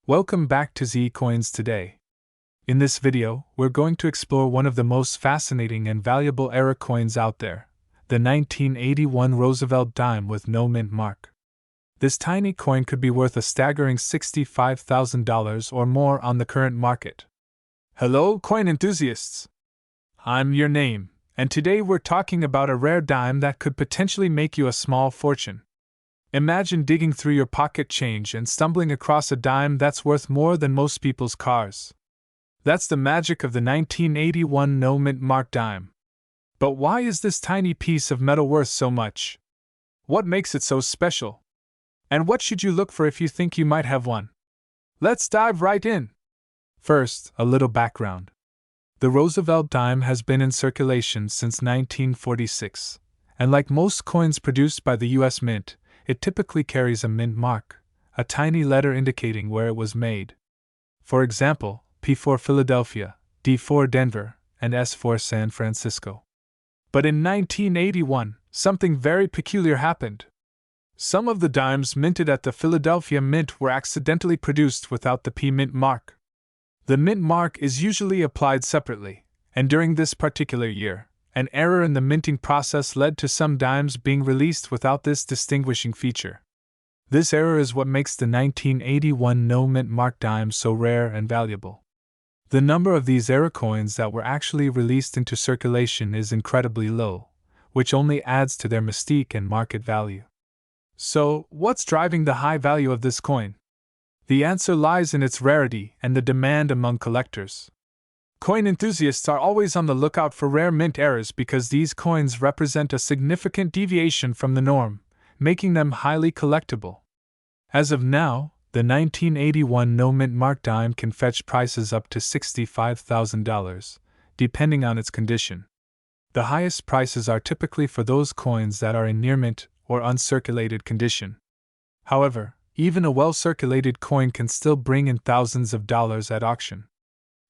Welcome back to Z Coins today. In this video, we're going to explore one of the most fascinating and valuable era coins out there, the 1981 Roosevelt dime with no mint mark. This tiny coin could be worth a staggering $65,000 or more on the current market. Hello, coin enthusiasts! I'm your name, and today we're talking about a rare dime that could potentially make you a small fortune. Imagine digging through your pocket change and stumbling across a dime that's worth more than most people's cars. That's the magic of the 1981 no mint mark dime. But why is this tiny piece of metal worth so much? What makes it so special? And what should you look for if you think you might have one? Let's dive right in. First, a little background. The Roosevelt dime has been in circulation since 1946, and like most coins produced by the U.S. Mint, it typically carries a mint mark, a tiny letter indicating where it was made. For example, P for Philadelphia, D for Denver, and S for San Francisco. But in 1981, something very peculiar happened. Some of the dimes minted at the Philadelphia Mint were accidentally produced without the P mint mark. The mint mark is usually applied separately, and during this particular year, an error in the minting process led to some dimes being released without this distinguishing feature. This error is what makes the 1981 no mint mark dime so rare and valuable. The number of these error coins that were actually released into circulation is incredibly low, which only adds to their mystique and market value. So, what's driving the high value of this coin? The answer lies in its rarity and the demand among collectors. Coin enthusiasts are always on the lookout for rare mint errors because these coins represent a significant deviation from the norm, making them highly collectible. As of now, the 1981 no mint mark dime can fetch prices up to $65,000, depending on its condition. The highest prices are typically for those coins that are in near mint or uncirculated condition. However, even a well-circulated coin can still bring in thousands of dollars at auction.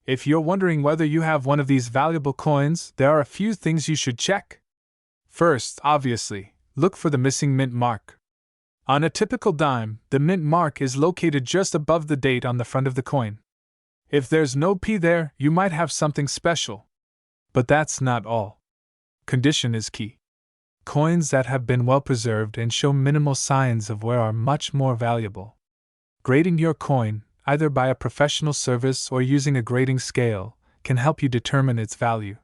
If you're wondering whether you have one of these valuable coins, there are a few things you should check. First, obviously, look for the missing mint mark. On a typical dime, the mint mark is located just above the date on the front of the coin. If there's no P there, you might have something special. But that's not all. Condition is key. Coins that have been well preserved and show minimal signs of wear are much more valuable. Grading your coin, either by a professional service or using a grading scale, can help you determine its value.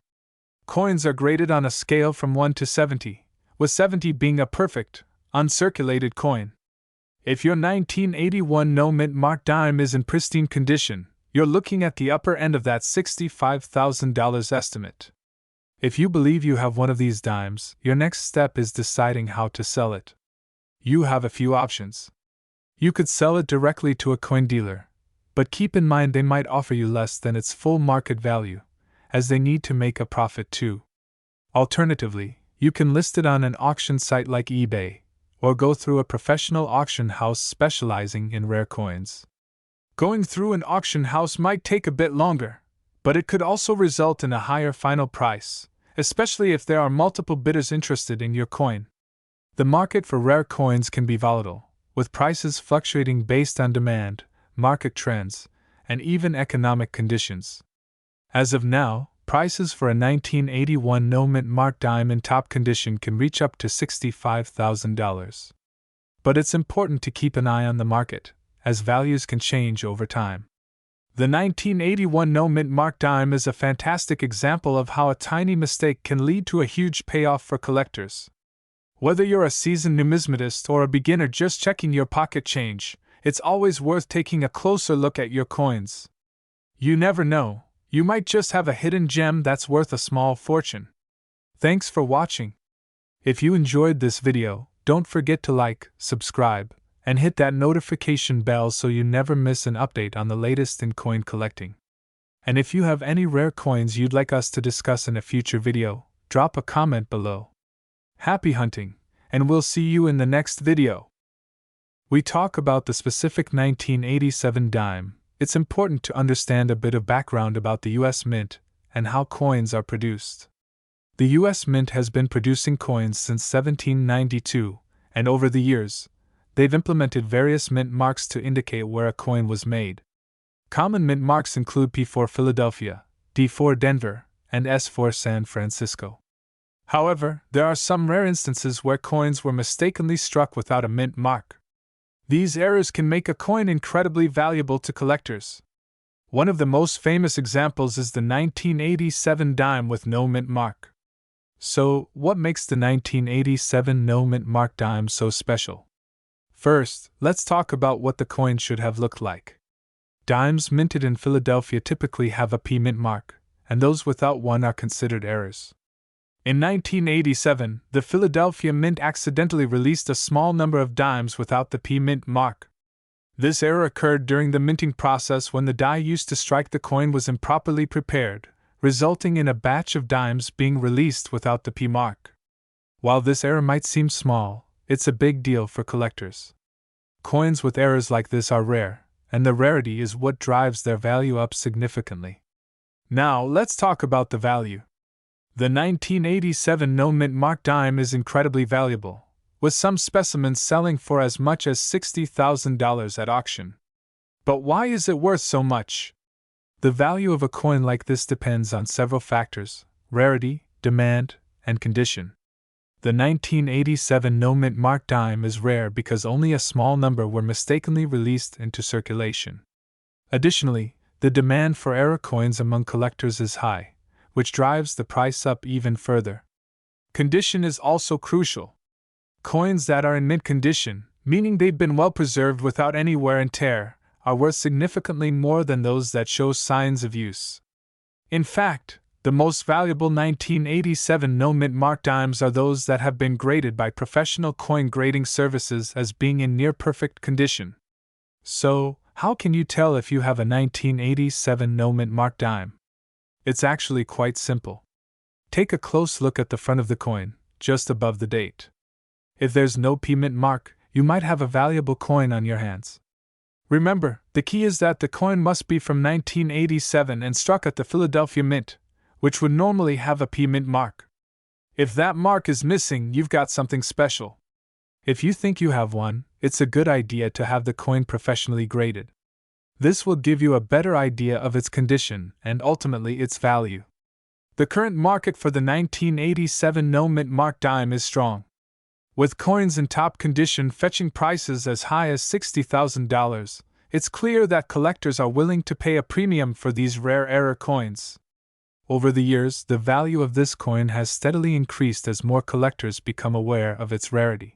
Coins are graded on a scale from 1 to 70, with 70 being a perfect, uncirculated coin. If your 1981 no mint mark dime is in pristine condition, you're looking at the upper end of that $65,000 estimate. If you believe you have one of these dimes, your next step is deciding how to sell it. You have a few options. You could sell it directly to a coin dealer, but keep in mind they might offer you less than its full market value, as they need to make a profit too. Alternatively, you can list it on an auction site like eBay, or go through a professional auction house specializing in rare coins. Going through an auction house might take a bit longer, but it could also result in a higher final price, especially if there are multiple bidders interested in your coin. The market for rare coins can be volatile, with prices fluctuating based on demand, market trends, and even economic conditions. As of now, prices for a 1981 no mint mark dime in top condition can reach up to $65,000. But it's important to keep an eye on the market, as values can change over time. The 1981 no mint mark dime is a fantastic example of how a tiny mistake can lead to a huge payoff for collectors. Whether you're a seasoned numismatist or a beginner just checking your pocket change, it's always worth taking a closer look at your coins. You never know, you might just have a hidden gem that's worth a small fortune. Thanks for watching. If you enjoyed this video, don't forget to like, subscribe, and hit that notification bell so you never miss an update on the latest in coin collecting. And if you have any rare coins you'd like us to discuss in a future video, drop a comment below. Happy hunting, and we'll see you in the next video. We talk about the specific 1987 dime. It's important to understand a bit of background about the U.S. Mint and how coins are produced. The U.S. Mint has been producing coins since 1792, and over the years, they've implemented various mint marks to indicate where a coin was made. Common mint marks include P for Philadelphia, D for Denver, and S for San Francisco. However, there are some rare instances where coins were mistakenly struck without a mint mark. These errors can make a coin incredibly valuable to collectors. One of the most famous examples is the 1987 dime with no mint mark. So, what makes the 1987 no mint mark dime so special? First, let's talk about what the coin should have looked like. Dimes minted in Philadelphia typically have a P mint mark, and those without one are considered errors. In 1987, the Philadelphia Mint accidentally released a small number of dimes without the P mint mark. This error occurred during the minting process when the die used to strike the coin was improperly prepared, resulting in a batch of dimes being released without the P mark. While this error might seem small, it's a big deal for collectors. Coins with errors like this are rare, and the rarity is what drives their value up significantly. Now, let's talk about the value. The 1987 no mint mark dime is incredibly valuable, with some specimens selling for as much as $60,000 at auction. But why is it worth so much? The value of a coin like this depends on several factors: rarity, demand, and condition. The 1987 no mint mark dime is rare because only a small number were mistakenly released into circulation. Additionally, the demand for error coins among collectors is high, which drives the price up even further. Condition is also crucial. Coins that are in mint condition, meaning they've been well preserved without any wear and tear, are worth significantly more than those that show signs of use. In fact, the most valuable 1987 no mint mark dimes are those that have been graded by professional coin grading services as being in near perfect condition. So, how can you tell if you have a 1987 no mint mark dime? It's actually quite simple. Take a close look at the front of the coin, just above the date. If there's no P mint mark, you might have a valuable coin on your hands. Remember, the key is that the coin must be from 1987 and struck at the Philadelphia Mint, which would normally have a P mint mark. If that mark is missing, you've got something special. If you think you have one, it's a good idea to have the coin professionally graded. This will give you a better idea of its condition and ultimately its value. The current market for the 1987 no mint mark dime is strong, with coins in top condition fetching prices as high as $60,000. It's clear that collectors are willing to pay a premium for these rare error coins. Over the years, the value of this coin has steadily increased as more collectors become aware of its rarity.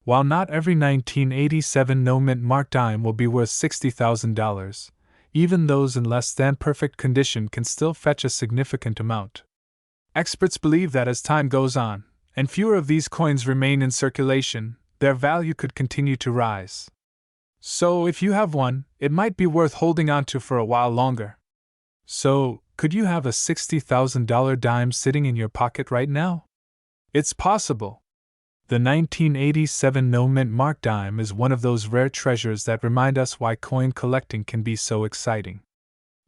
While not every 1987 no mint mark dime will be worth $60,000, even those in less than perfect condition can still fetch a significant amount. Experts believe that as time goes on, and fewer of these coins remain in circulation, their value could continue to rise. So, if you have one, it might be worth holding on to for a while longer. So, could you have a $60,000 dime sitting in your pocket right now? It's possible. The 1987 no mint mark dime is one of those rare treasures that remind us why coin collecting can be so exciting.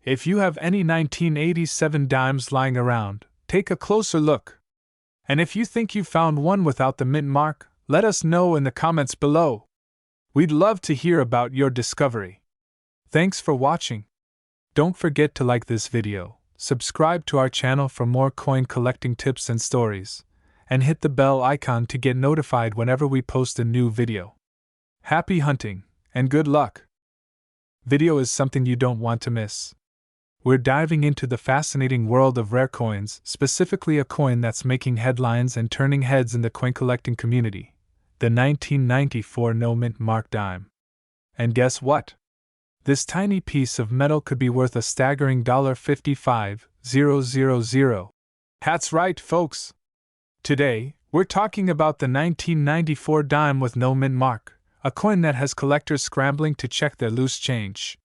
If you have any 1987 dimes lying around, take a closer look. And if you think you found one without the mint mark, let us know in the comments below. We'd love to hear about your discovery. Thanks for watching. Don't forget to like this video, subscribe to our channel for more coin collecting tips and stories, and hit the bell icon to get notified whenever we post a new video. Happy hunting, and good luck! Video is something you don't want to miss. We're diving into the fascinating world of rare coins, specifically a coin that's making headlines and turning heads in the coin collecting community, the 1994 no mint mark dime. And guess what? This tiny piece of metal could be worth a staggering $55,000. That's right, folks! Today, we're talking about the 1994 dime with no mint mark, a coin that has collectors scrambling to check their loose change.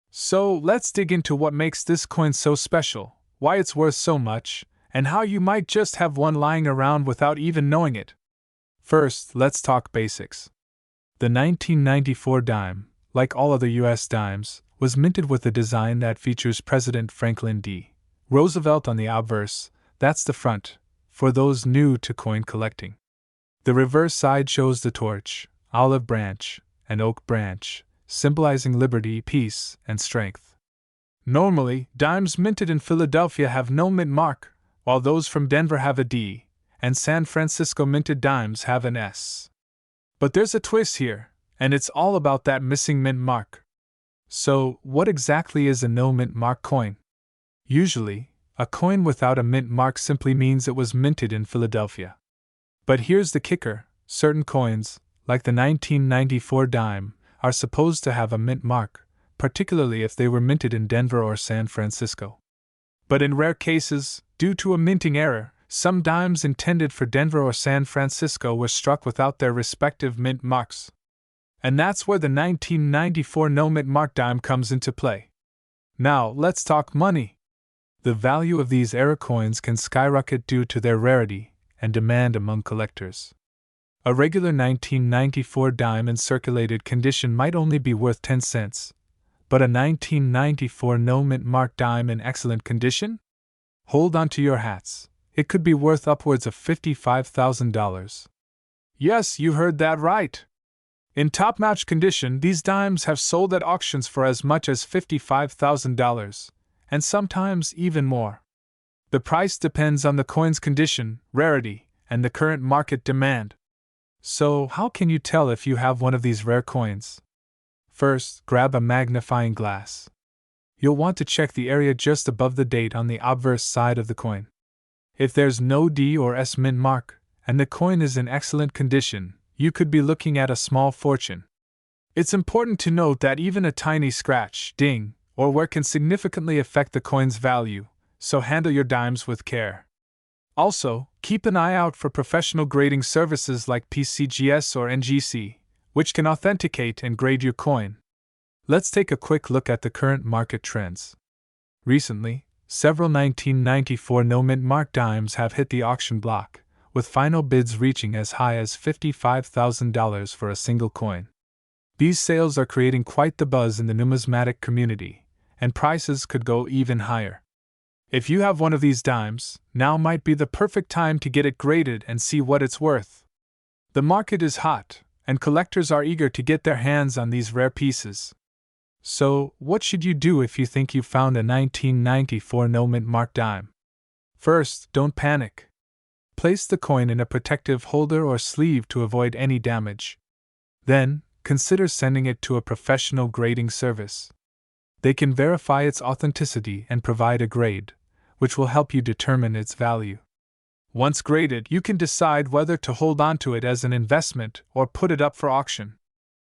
So, let's dig into what makes this coin so special, why it's worth so much, and how you might just have one lying around without even knowing it. First, let's talk basics. The 1994 dime, like all other US dimes, was minted with a design that features President Franklin D. Roosevelt on the obverse, that's the front, for those new to coin collecting. The reverse side shows the torch, olive branch, and oak branch, symbolizing liberty, peace, and strength. Normally, dimes minted in Philadelphia have no mint mark, while those from Denver have a D, and San Francisco minted dimes have an S. But there's a twist here, and it's all about that missing mint mark. So, what exactly is a no mint mark coin? Usually, a coin without a mint mark simply means it was minted in Philadelphia. But here's the kicker: certain coins, like the 1994 dime, are supposed to have a mint mark, particularly if they were minted in Denver or San Francisco. But in rare cases, due to a minting error, some dimes intended for Denver or San Francisco were struck without their respective mint marks. And that's where the 1994 no mint mark dime comes into play. Now, let's talk money. The value of these error coins can skyrocket due to their rarity and demand among collectors. A regular 1994 dime in circulated condition might only be worth 10 cents, but a 1994 no mint mark dime in excellent condition? Hold on to your hats, it could be worth upwards of $55,000. Yes, you heard that right. In top-notch condition, these dimes have sold at auctions for as much as $55,000, and sometimes even more. The price depends on the coin's condition, rarity, and the current market demand. So, how can you tell if you have one of these rare coins? First, grab a magnifying glass. You'll want to check the area just above the date on the obverse side of the coin. If there's no D or S mint mark, and the coin is in excellent condition, you could be looking at a small fortune. It's important to note that even a tiny scratch, ding, or wear can significantly affect the coin's value, so handle your dimes with care. Also, keep an eye out for professional grading services like PCGS or NGC, which can authenticate and grade your coin. Let's take a quick look at the current market trends. Recently, several 1994 no mint mark dimes have hit the auction block, with final bids reaching as high as $55,000 for a single coin. These sales are creating quite the buzz in the numismatic community, and prices could go even higher. If you have one of these dimes, now might be the perfect time to get it graded and see what it's worth. The market is hot, and collectors are eager to get their hands on these rare pieces. So, what should you do if you think you found a 1994 no mint mark dime? First, don't panic. Place the coin in a protective holder or sleeve to avoid any damage. Then, consider sending it to a professional grading service. They can verify its authenticity and provide a grade, which will help you determine its value. Once graded, you can decide whether to hold on to it as an investment or put it up for auction.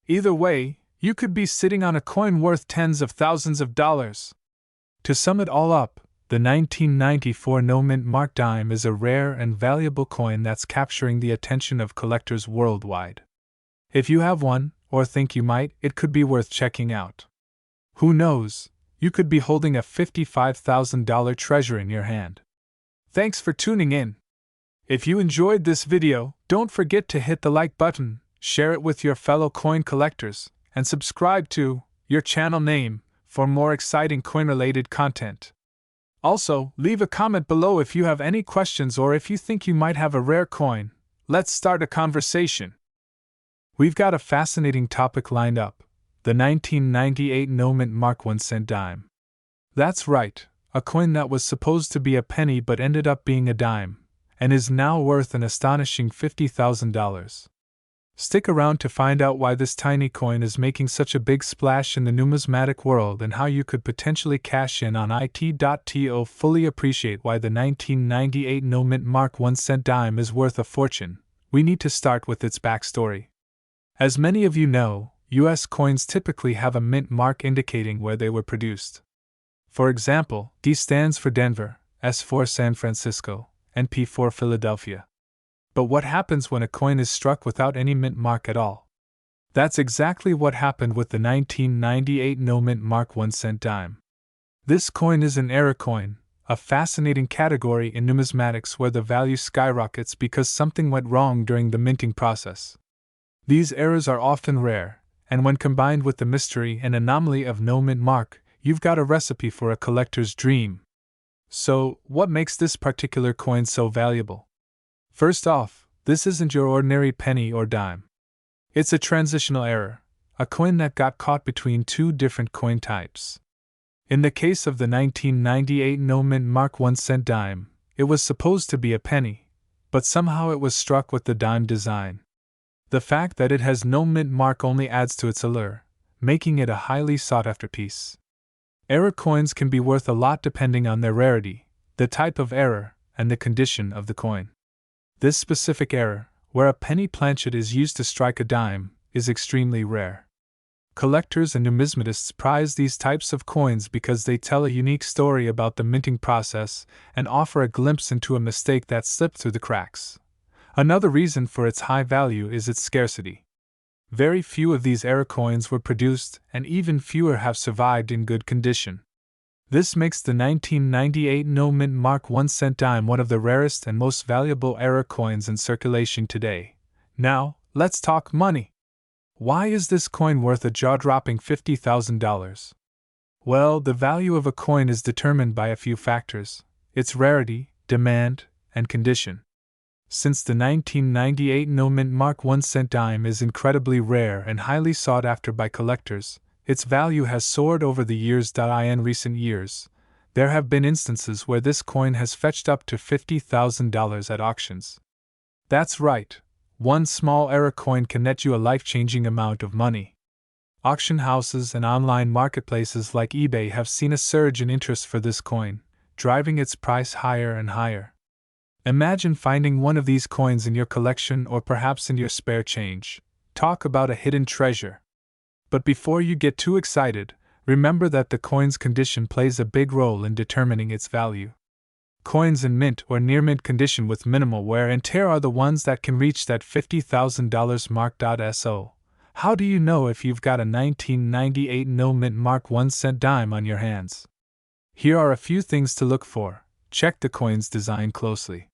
Either way, you could be sitting on a coin worth tens of thousands of dollars. To sum it all up, the 1994 no mint mark dime is a rare and valuable coin that's capturing the attention of collectors worldwide. If you have one, or think you might, it could be worth checking out. Who knows, you could be holding a $55,000 treasure in your hand. Thanks for tuning in. If you enjoyed this video, don't forget to hit the like button, share it with your fellow coin collectors, and subscribe to your channel name for more exciting coin-related content. Also, leave a comment below if you have any questions or if you think you might have a rare coin. Let's start a conversation. We've got a fascinating topic lined up: the 1998 no mint mark 1-cent dime. That's right, a coin that was supposed to be a penny but ended up being a dime, and is now worth an astonishing $50,000. Stick around to find out why this tiny coin is making such a big splash in the numismatic world and how you could potentially cash in on it.to fully appreciate why the 1998 no mint mark 1-cent dime is worth a fortune. We need to start with its backstory. As many of you know, US coins typically have a mint mark indicating where they were produced. For example, D stands for Denver, S for San Francisco, and P for Philadelphia. But what happens when a coin is struck without any mint mark at all? That's exactly what happened with the 1998 no mint mark 1-cent dime. This coin is an error coin, a fascinating category in numismatics where the value skyrockets because something went wrong during the minting process. These errors are often rare, and when combined with the mystery and anomaly of no mint mark, you've got a recipe for a collector's dream. So, what makes this particular coin so valuable? First off, this isn't your ordinary penny or dime. It's a transitional error, a coin that got caught between two different coin types. In the case of the 1998 no-mint mark 1-cent dime, it was supposed to be a penny, but somehow it was struck with the dime design. The fact that it has no mint mark only adds to its allure, making it a highly sought-after piece. Error coins can be worth a lot depending on their rarity, the type of error, and the condition of the coin. This specific error, where a penny planchet is used to strike a dime, is extremely rare. Collectors and numismatists prize these types of coins because they tell a unique story about the minting process and offer a glimpse into a mistake that slipped through the cracks. Another reason for its high value is its scarcity. Very few of these error coins were produced, and even fewer have survived in good condition. This makes the 1998 no-mint mark 1-cent dime one of the rarest and most valuable error coins in circulation today. Now, let's talk money. Why is this coin worth a jaw-dropping $50,000? Well, the value of a coin is determined by a few factors: its rarity, demand, and condition. Since the 1998 no-mint mark 1-cent dime is incredibly rare and highly sought after by collectors, its value has soared over the years. In recent years, there have been instances where this coin has fetched up to $50,000 at auctions. That's right, one small error coin can net you a life-changing amount of money. Auction houses and online marketplaces like eBay have seen a surge in interest for this coin, driving its price higher and higher. Imagine finding one of these coins in your collection or perhaps in your spare change. Talk about a hidden treasure. But before you get too excited, remember that the coin's condition plays a big role in determining its value. Coins in mint or near mint condition with minimal wear and tear are the ones that can reach that $50,000 mark. So, how do you know if you've got a 1998 no-mint mark 1-cent dime on your hands? Here are a few things to look for. Check the coin's design closely.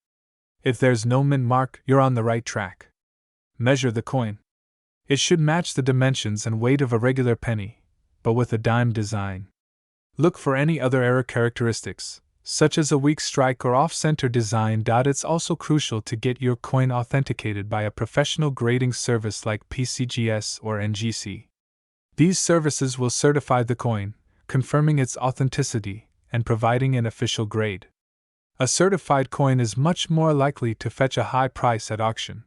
If there's no mint mark, you're on the right track. Measure the coin. It should match the dimensions and weight of a regular penny, but with a dime design. Look for any other error characteristics, such as a weak strike or off-center design. It's also crucial to get your coin authenticated by a professional grading service like PCGS or NGC. These services will certify the coin, confirming its authenticity and providing an official grade. A certified coin is much more likely to fetch a high price at auction.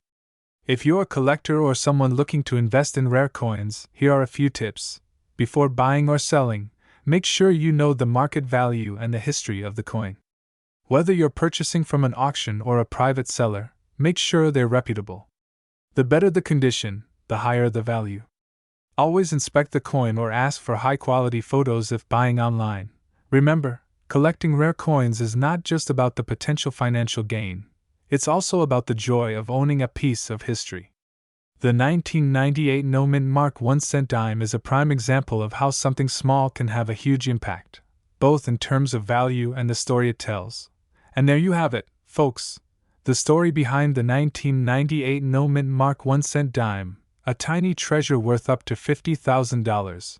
If you're a collector or someone looking to invest in rare coins, here are a few tips. Before buying or selling, make sure you know the market value and the history of the coin. Whether you're purchasing from an auction or a private seller, make sure they're reputable. The better the condition, the higher the value. Always inspect the coin or ask for high-quality photos if buying online. Remember, collecting rare coins is not just about the potential financial gain, it's also about the joy of owning a piece of history. The 1998 no-mint mark 1-cent dime is a prime example of how something small can have a huge impact, both in terms of value and the story it tells. And there you have it, folks, the story behind the 1998 no-mint mark 1-cent dime, a tiny treasure worth up to $50,000.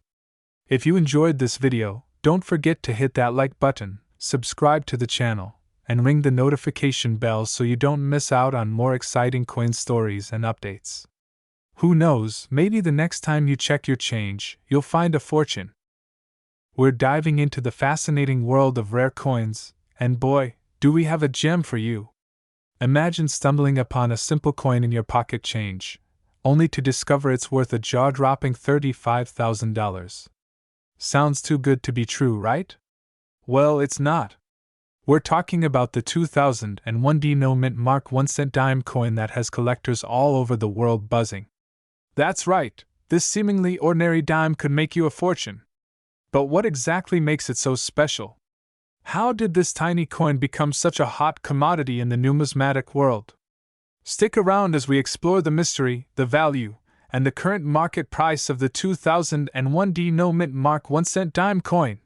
If you enjoyed this video, don't forget to hit that like button, subscribe to the channel, and ring the notification bell so you don't miss out on more exciting coin stories and updates. Who knows, maybe the next time you check your change, you'll find a fortune. We're diving into the fascinating world of rare coins, and boy, do we have a gem for you. Imagine stumbling upon a simple coin in your pocket change, only to discover it's worth a jaw-dropping $35,000. Sounds too good to be true, right? Well, it's not. We're talking about the 2001 no-mint mark 1-cent dime coin that has collectors all over the world buzzing. That's right, this seemingly ordinary dime could make you a fortune. But what exactly makes it so special? How did this tiny coin become such a hot commodity in the numismatic world? Stick around as we explore the mystery, the value, and the current market price of the 2001 no-mint mark 1-cent dime coin.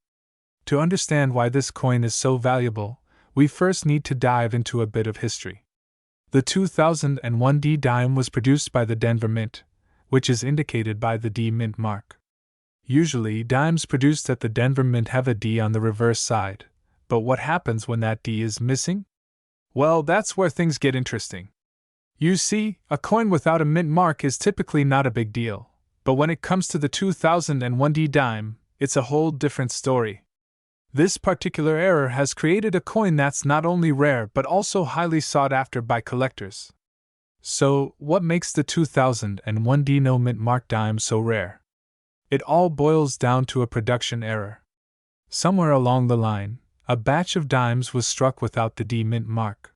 To understand why this coin is so valuable, we first need to dive into a bit of history. The 2001 dime was produced by the Denver Mint, which is indicated by the D mint mark. Usually, dimes produced at the Denver Mint have a D on the reverse side, but what happens when that D is missing? Well, that's where things get interesting. You see, a coin without a mint mark is typically not a big deal, but when it comes to the 2001D dime, it's a whole different story. This particular error has created a coin that's not only rare but also highly sought after by collectors. So, what makes the 2001D no mint mark dime so rare? It all boils down to a production error. Somewhere along the line, a batch of dimes was struck without the D mint mark.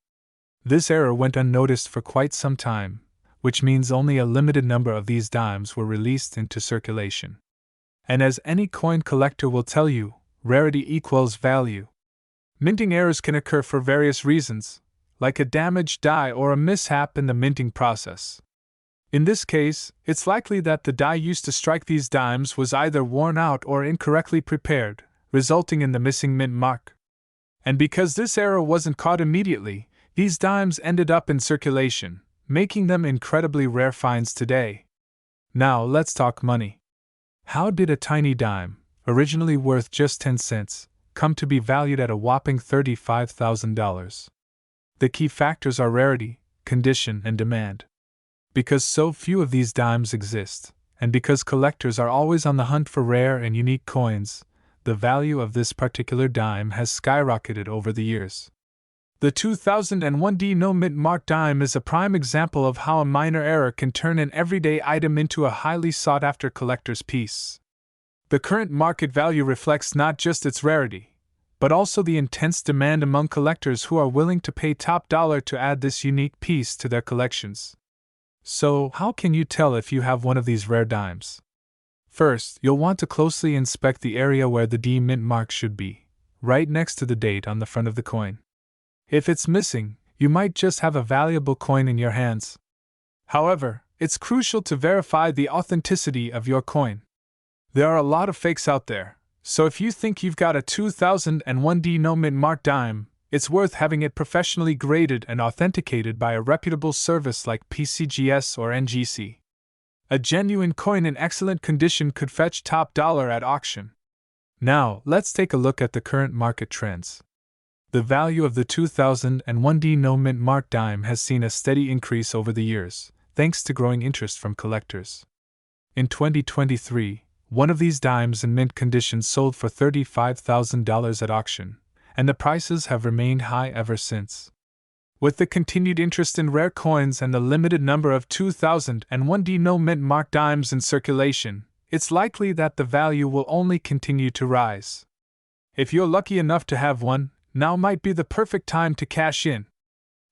This error went unnoticed for quite some time, which means only a limited number of these dimes were released into circulation. And as any coin collector will tell you, rarity equals value. Minting errors can occur for various reasons, like a damaged die or a mishap in the minting process. In this case, it's likely that the die used to strike these dimes was either worn out or incorrectly prepared, resulting in the missing mint mark. And because this error wasn't caught immediately, these dimes ended up in circulation, making them incredibly rare finds today. Now let's talk money. How did a tiny dime, originally worth just 10 cents, come to be valued at a whopping $35,000? The key factors are rarity, condition, and demand. Because so few of these dimes exist, and because collectors are always on the hunt for rare and unique coins, the value of this particular dime has skyrocketed over the years. The 2001D no mint mark dime is a prime example of how a minor error can turn an everyday item into a highly sought-after collector's piece. The current market value reflects not just its rarity, but also the intense demand among collectors who are willing to pay top dollar to add this unique piece to their collections. So, how can you tell if you have one of these rare dimes? First, you'll want to closely inspect the area where the D mint mark should be, right next to the date on the front of the coin. If it's missing, you might just have a valuable coin in your hands. However, it's crucial to verify the authenticity of your coin. There are a lot of fakes out there, so if you think you've got a 2001D no mint mark dime, it's worth having it professionally graded and authenticated by a reputable service like PCGS or NGC. A genuine coin in excellent condition could fetch top dollar at auction. Now, let's take a look at the current market trends. The value of the 2001D no mint mark dime has seen a steady increase over the years, thanks to growing interest from collectors. In 2023, one of these dimes in mint condition sold for $35,000 at auction, and the prices have remained high ever since. With the continued interest in rare coins and the limited number of 2001D no mint mark dimes in circulation, it's likely that the value will only continue to rise. If you're lucky enough to have one, now might be the perfect time to cash in.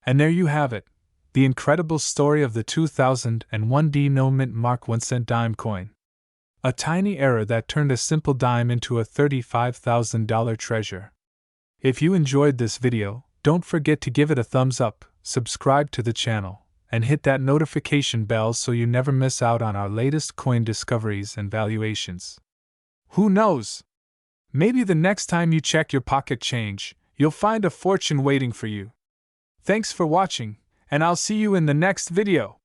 And there you have it, the incredible story of the 2001D no mint mark 1-cent dime coin. A tiny error that turned a simple dime into a $35,000 treasure. If you enjoyed this video, don't forget to give it a thumbs up, subscribe to the channel, and hit that notification bell so you never miss out on our latest coin discoveries and valuations. Who knows? Maybe the next time you check your pocket change, you'll find a fortune waiting for you. Thanks for watching, and I'll see you in the next video.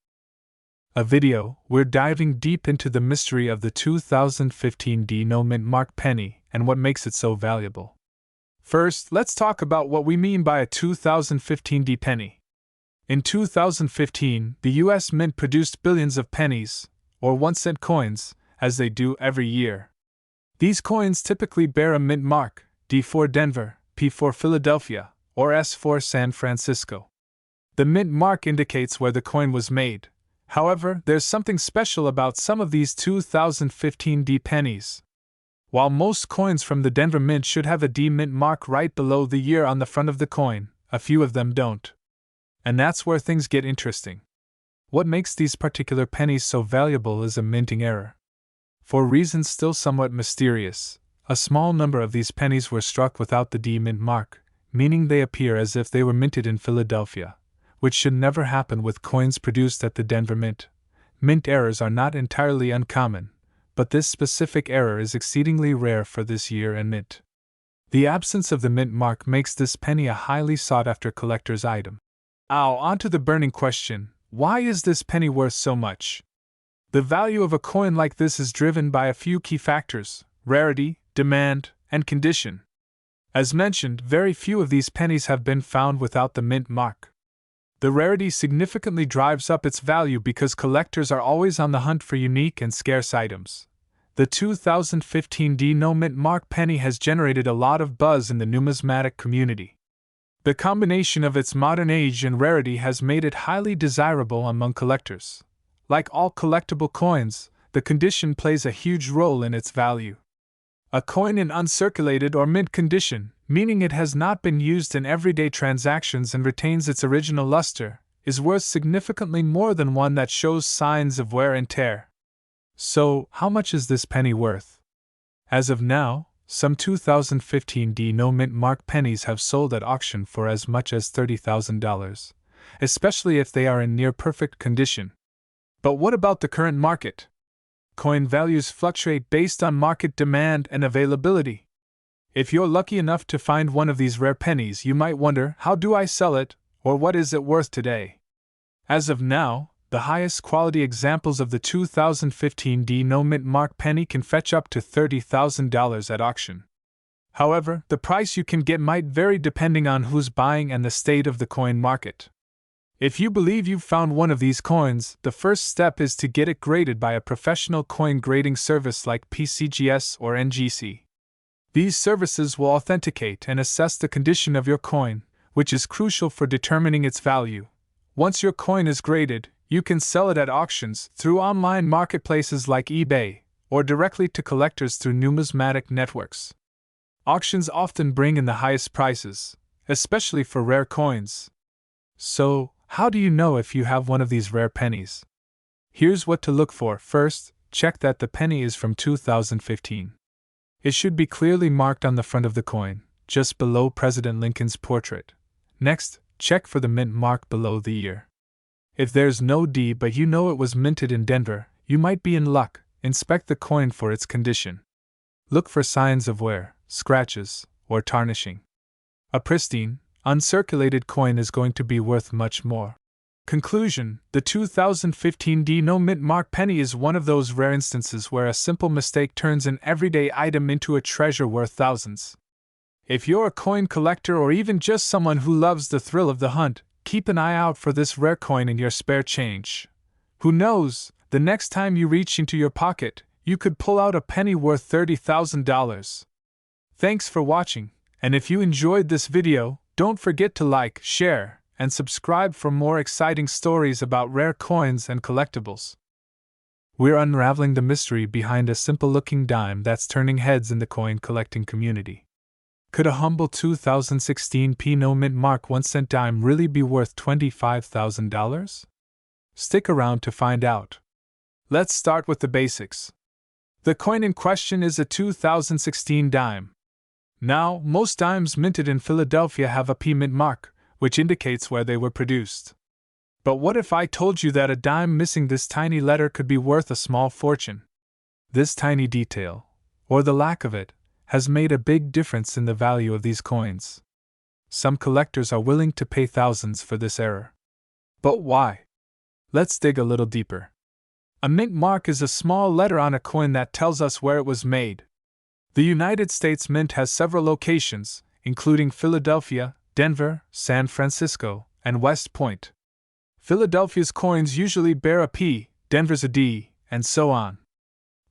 We're diving deep into the mystery of the 2015D no mint mark penny and what makes it so valuable. First, let's talk about what we mean by a 2015D penny. In 2015, the US Mint produced billions of pennies, or 1-cent coins, as they do every year. These coins typically bear a mint mark, D for Denver, P for Philadelphia, or S for San Francisco. The mint mark indicates where the coin was made. However, there's something special about some of these 2015D pennies. While most coins from the Denver Mint should have a D mint mark right below the year on the front of the coin, a few of them don't. And that's where things get interesting. What makes these particular pennies so valuable is a minting error. For reasons still somewhat mysterious, a small number of these pennies were struck without the D mint mark, meaning they appear as if they were minted in Philadelphia, which should never happen with coins produced at the Denver Mint. Mint errors are not entirely uncommon, but this specific error is exceedingly rare for this year and mint. The absence of the mint mark makes this penny a highly sought-after collector's item. Now, on to the burning question, why is this penny worth so much? The value of a coin like this is driven by a few key factors: rarity, demand, and condition. As mentioned, very few of these pennies have been found without the mint mark. The rarity significantly drives up its value because collectors are always on the hunt for unique and scarce items. The 2015 no-mint mark penny has generated a lot of buzz in the numismatic community. The combination of its modern age and rarity has made it highly desirable among collectors. Like all collectible coins, the condition plays a huge role in its value. A coin in uncirculated or mint condition, meaning it has not been used in everyday transactions and retains its original luster, is worth significantly more than one that shows signs of wear and tear. So, how much is this penny worth? As of now, some 2015 no-mint mark pennies have sold at auction for as much as $30,000, especially if they are in near-perfect condition. But what about the current market? Coin values fluctuate based on market demand and availability. If you're lucky enough to find one of these rare pennies, you might wonder, how do I sell it, or what is it worth today? As of now, the highest quality examples of the 2015 no-mint mark penny can fetch up to $30,000 at auction. However, the price you can get might vary depending on who's buying and the state of the coin market. If you believe you've found one of these coins, the first step is to get it graded by a professional coin grading service like PCGS or NGC. These services will authenticate and assess the condition of your coin, which is crucial for determining its value. Once your coin is graded, you can sell it at auctions through online marketplaces like eBay, or directly to collectors through numismatic networks. Auctions often bring in the highest prices, especially for rare coins. So, how do you know if you have one of these rare pennies? Here's what to look for. First, check that the penny is from 2015. It should be clearly marked on the front of the coin, just below President Lincoln's portrait. Next, check for the mint mark below the year. If there's no D but you know it was minted in Denver, you might be in luck. Inspect the coin for its condition. Look for signs of wear, scratches, or tarnishing. A pristine, uncirculated coin is going to be worth much more. Conclusion: the 2015 no-mint mark penny is one of those rare instances where a simple mistake turns an everyday item into a treasure worth thousands. If you're a coin collector or even just someone who loves the thrill of the hunt, keep an eye out for this rare coin in your spare change. Who knows, the next time you reach into your pocket, you could pull out a penny worth $30,000. Thanks for watching, and if you enjoyed this video, don't forget to like, share, and subscribe for more exciting stories about rare coins and collectibles. We're unraveling the mystery behind a simple-looking dime that's turning heads in the coin collecting community. Could a humble 2016 no-mint mark 1-cent dime really be worth $25,000? Stick around to find out. Let's start with the basics. The coin in question is a 2016 dime. Now, most dimes minted in Philadelphia have a P mint mark, which indicates where they were produced. But what if I told you that a dime missing this tiny letter could be worth a small fortune? This tiny detail, or the lack of it, has made a big difference in the value of these coins. Some collectors are willing to pay thousands for this error. But why? Let's dig a little deeper. A mint mark is a small letter on a coin that tells us where it was made. The United States Mint has several locations, including Philadelphia, Denver, San Francisco, and West Point. Philadelphia's coins usually bear a P, Denver's a D, and so on.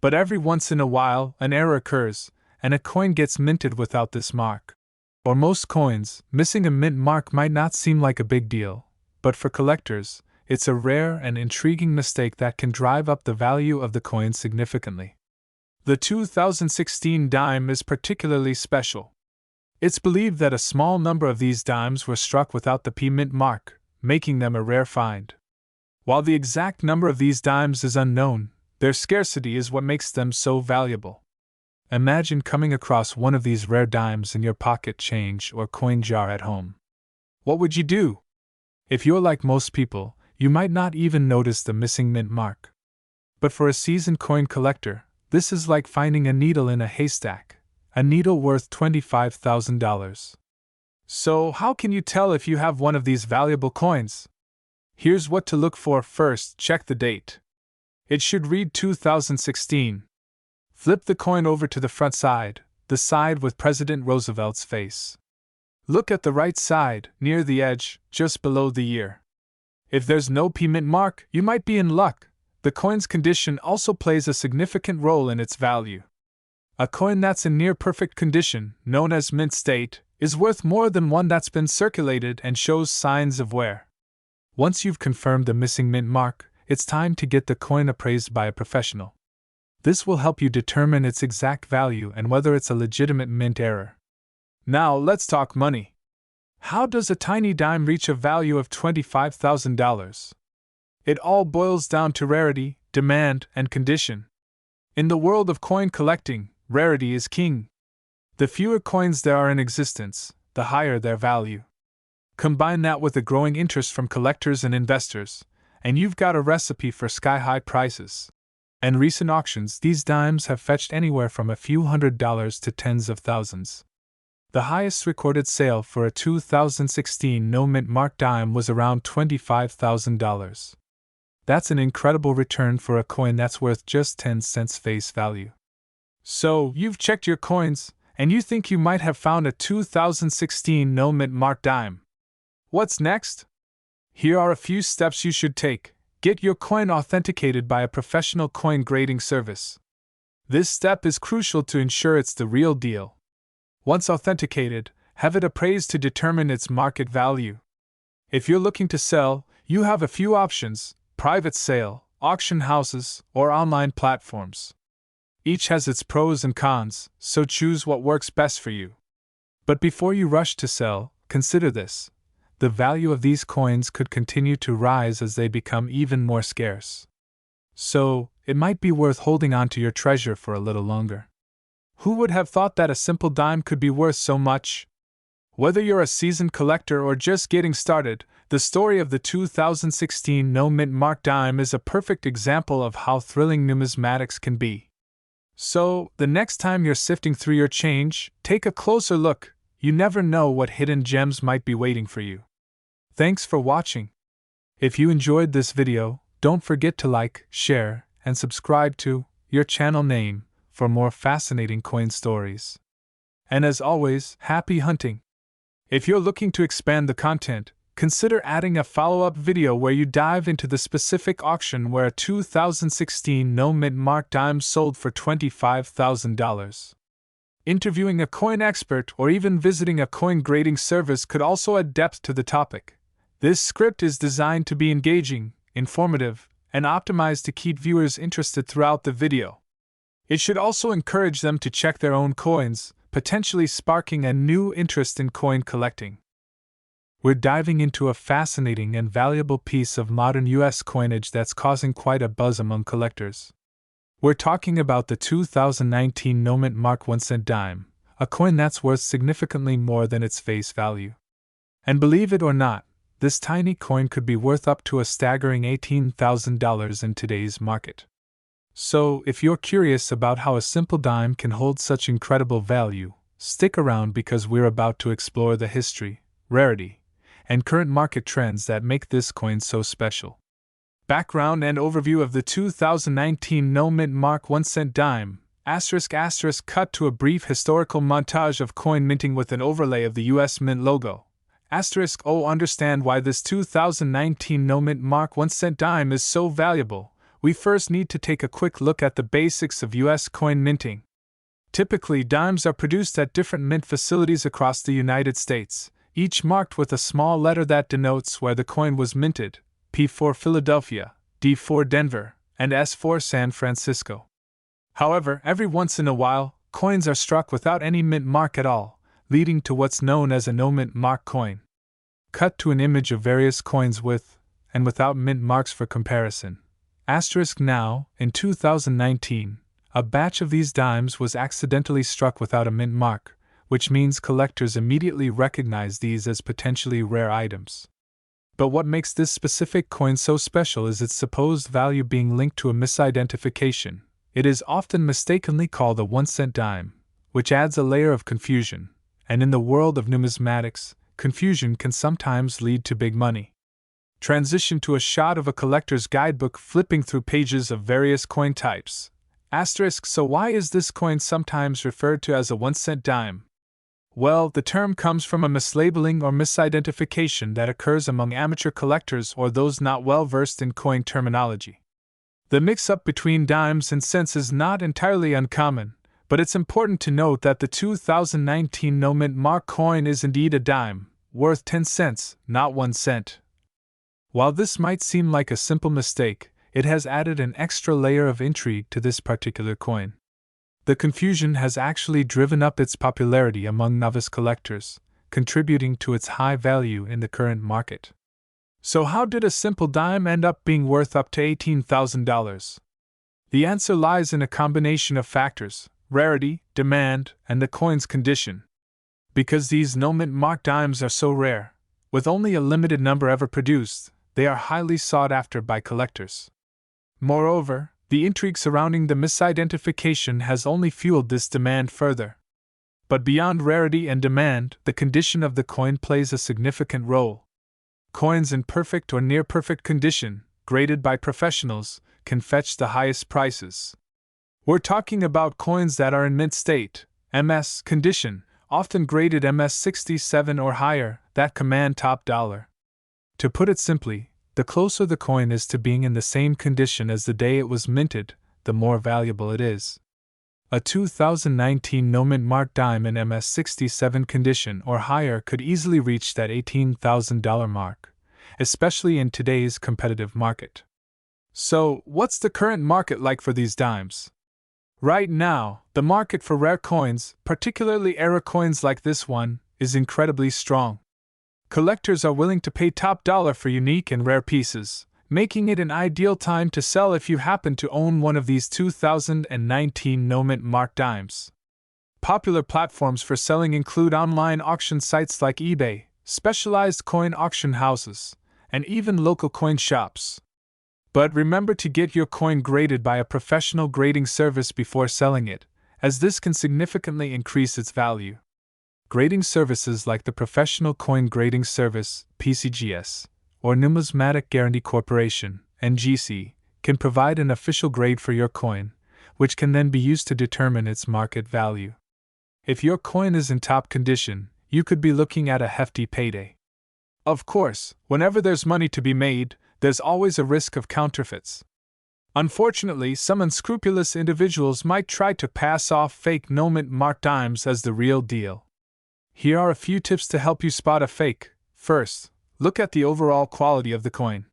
But every once in a while, an error occurs, and a coin gets minted without this mark. For most coins, missing a mint mark might not seem like a big deal, but for collectors, it's a rare and intriguing mistake that can drive up the value of the coin significantly. The 2016 dime is particularly special. It's believed that a small number of these dimes were struck without the P mint mark, making them a rare find. While the exact number of these dimes is unknown, their scarcity is what makes them so valuable. Imagine coming across one of these rare dimes in your pocket change or coin jar at home. What would you do? If you're like most people, you might not even notice the missing mint mark. But for a seasoned coin collector, this is like finding a needle in a haystack, a needle worth $25,000. So, how can you tell if you have one of these valuable coins? Here's what to look for. First, check the date. It should read 2016. Flip the coin over to the front side, the side with President Roosevelt's face. Look at the right side, near the edge, just below the year. If there's no P mint mark, you might be in luck. The coin's condition also plays a significant role in its value. A coin that's in near perfect condition, known as mint state, is worth more than one that's been circulated and shows signs of wear. Once you've confirmed the missing mint mark, it's time to get the coin appraised by a professional. This will help you determine its exact value and whether it's a legitimate mint error. Now let's talk money. How does a tiny dime reach a value of $25,000? It all boils down to rarity, demand, and condition. In the world of coin collecting, rarity is king. The fewer coins there are in existence, the higher their value. Combine that with the growing interest from collectors and investors, and you've got a recipe for sky-high prices. In recent auctions, these dimes have fetched anywhere from a few $100s to tens of thousands. The highest recorded sale for a 2016 no-mint mark dime was around $25,000. That's an incredible return for a coin that's worth just 10 cents face value. So, you've checked your coins, and you think you might have found a 2016 no-mint mark dime. What's next? Here are a few steps you should take. Get your coin authenticated by a professional coin grading service. This step is crucial to ensure it's the real deal. Once authenticated, have it appraised to determine its market value. If you're looking to sell, you have a few options: private sale, auction houses, or online platforms. Each has its pros and cons, so choose what works best for you. But before you rush to sell, consider this: the value of these coins could continue to rise as they become even more scarce. So, it might be worth holding on to your treasure for a little longer. Who would have thought that a simple dime could be worth so much? Whether you're a seasoned collector or just getting started, the story of the 2016 no-mint mark dime is a perfect example of how thrilling numismatics can be. So, the next time you're sifting through your change, take a closer look. You never know what hidden gems might be waiting for you. Thanks for watching. If you enjoyed this video, don't forget to like, share, and subscribe to your channel name for more fascinating coin stories. And as always, happy hunting! If you're looking to expand the content, consider adding a follow-up video where you dive into the specific auction where a 2016 no-mint mark dime sold for $25,000. Interviewing a coin expert or even visiting a coin grading service could also add depth to the topic. This script is designed to be engaging, informative, and optimized to keep viewers interested throughout the video. It should also encourage them to check their own coins, potentially sparking a new interest in coin collecting. We're diving into a fascinating and valuable piece of modern US coinage that's causing quite a buzz among collectors. We're talking about the 2019 no-mint mark 1 cent dime, a coin that's worth significantly more than its face value. And believe it or not, this tiny coin could be worth up to a staggering $18,000 in today's market. So, if you're curious about how a simple dime can hold such incredible value, stick around because we're about to explore the history, rarity, and current market trends that make this coin so special. Background and overview of the 2019 no-mint mark 1 cent dime, ***, cut to a brief historical montage of coin minting with an overlay of the US Mint logo. Understand why this 2019 no-mint mark 1 cent dime is so valuable. We first need to take a quick look at the basics of US coin minting. Typically, dimes are produced at different mint facilities across the United States, each marked with a small letter that denotes where the coin was minted: P for Philadelphia, D for Denver, and S for San Francisco. However, every once in a while, coins are struck without any mint mark at all, leading to what's known as a no-mint mark coin. Cut to an image of various coins with and without mint marks for comparison. Now, in 2019, a batch of these dimes was accidentally struck without a mint mark, which means collectors immediately recognize these as potentially rare items. But what makes this specific coin so special is its supposed value being linked to a misidentification. It is often mistakenly called a 1 cent dime, which adds a layer of confusion, and in the world of numismatics, confusion can sometimes lead to big money. Transition to a shot of a collector's guidebook flipping through pages of various coin types. So why is this coin sometimes referred to as a 1 cent dime? Well, the term comes from a mislabeling or misidentification that occurs among amateur collectors or those not well versed in coin terminology. The mix-up between dimes and cents is not entirely uncommon, but it's important to note that the 2019 no-mint mark coin is indeed a dime, worth 10 cents, not 1 cent. While this might seem like a simple mistake, it has added an extra layer of intrigue to this particular coin. The confusion has actually driven up its popularity among novice collectors, contributing to its high value in the current market. So how did a simple dime end up being worth up to $18,000? The answer lies in a combination of factors: rarity, demand, and the coin's condition. Because these no-mint mark dimes are so rare, with only a limited number ever produced, they are highly sought after by collectors. Moreover, the intrigue surrounding the misidentification has only fueled this demand further. But beyond rarity and demand, the condition of the coin plays a significant role. Coins in perfect or near-perfect condition, graded by professionals, can fetch the highest prices. We're talking about coins that are in mint state, MS condition, often graded MS 67 or higher, that command top dollar. To put it simply, the closer the coin is to being in the same condition as the day it was minted, the more valuable it is. A 2019 no-mint mark dime in MS 67 condition or higher could easily reach that $18,000 mark, especially in today's competitive market. So, what's the current market like for these dimes? Right now, the market for rare coins, particularly era coins like this one, is incredibly strong. Collectors are willing to pay top dollar for unique and rare pieces, making it an ideal time to sell if you happen to own one of these 2019 no-mint mark dimes. Popular platforms for selling include online auction sites like eBay, specialized coin auction houses, and even local coin shops. But remember to get your coin graded by a professional grading service before selling it, as this can significantly increase its value. Grading services like the Professional Coin Grading Service, PCGS, or Numismatic Guarantee Corporation, NGC, can provide an official grade for your coin, which can then be used to determine its market value. If your coin is in top condition, you could be looking at a hefty payday. Of course, whenever there's money to be made, there's always a risk of counterfeits. Unfortunately, some unscrupulous individuals might try to pass off fake no-mint mark dimes as the real deal. Here are a few tips to help you spot a fake. First, look at the overall quality of the coin.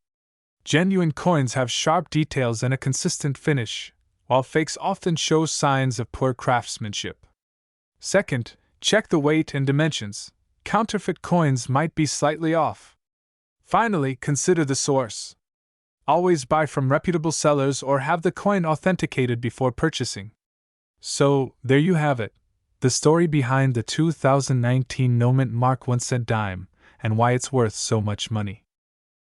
Genuine coins have sharp details and a consistent finish, while fakes often show signs of poor craftsmanship. Second, check the weight and dimensions. Counterfeit coins might be slightly off. Finally, consider the source. Always buy from reputable sellers or have the coin authenticated before purchasing. So, there you have it. The story behind the 2019 no-mint mark 1 cent dime, and why it's worth so much money.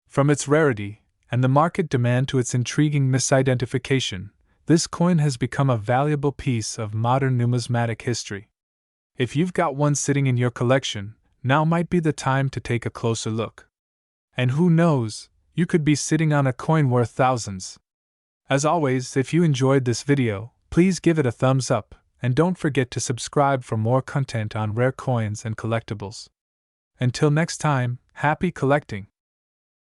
From its rarity, and the market demand to its intriguing misidentification, this coin has become a valuable piece of modern numismatic history. If you've got one sitting in your collection, now might be the time to take a closer look. And who knows, you could be sitting on a coin worth thousands. As always, if you enjoyed this video, please give it a thumbs up. And don't forget to subscribe for more content on rare coins and collectibles. Until next time, happy collecting!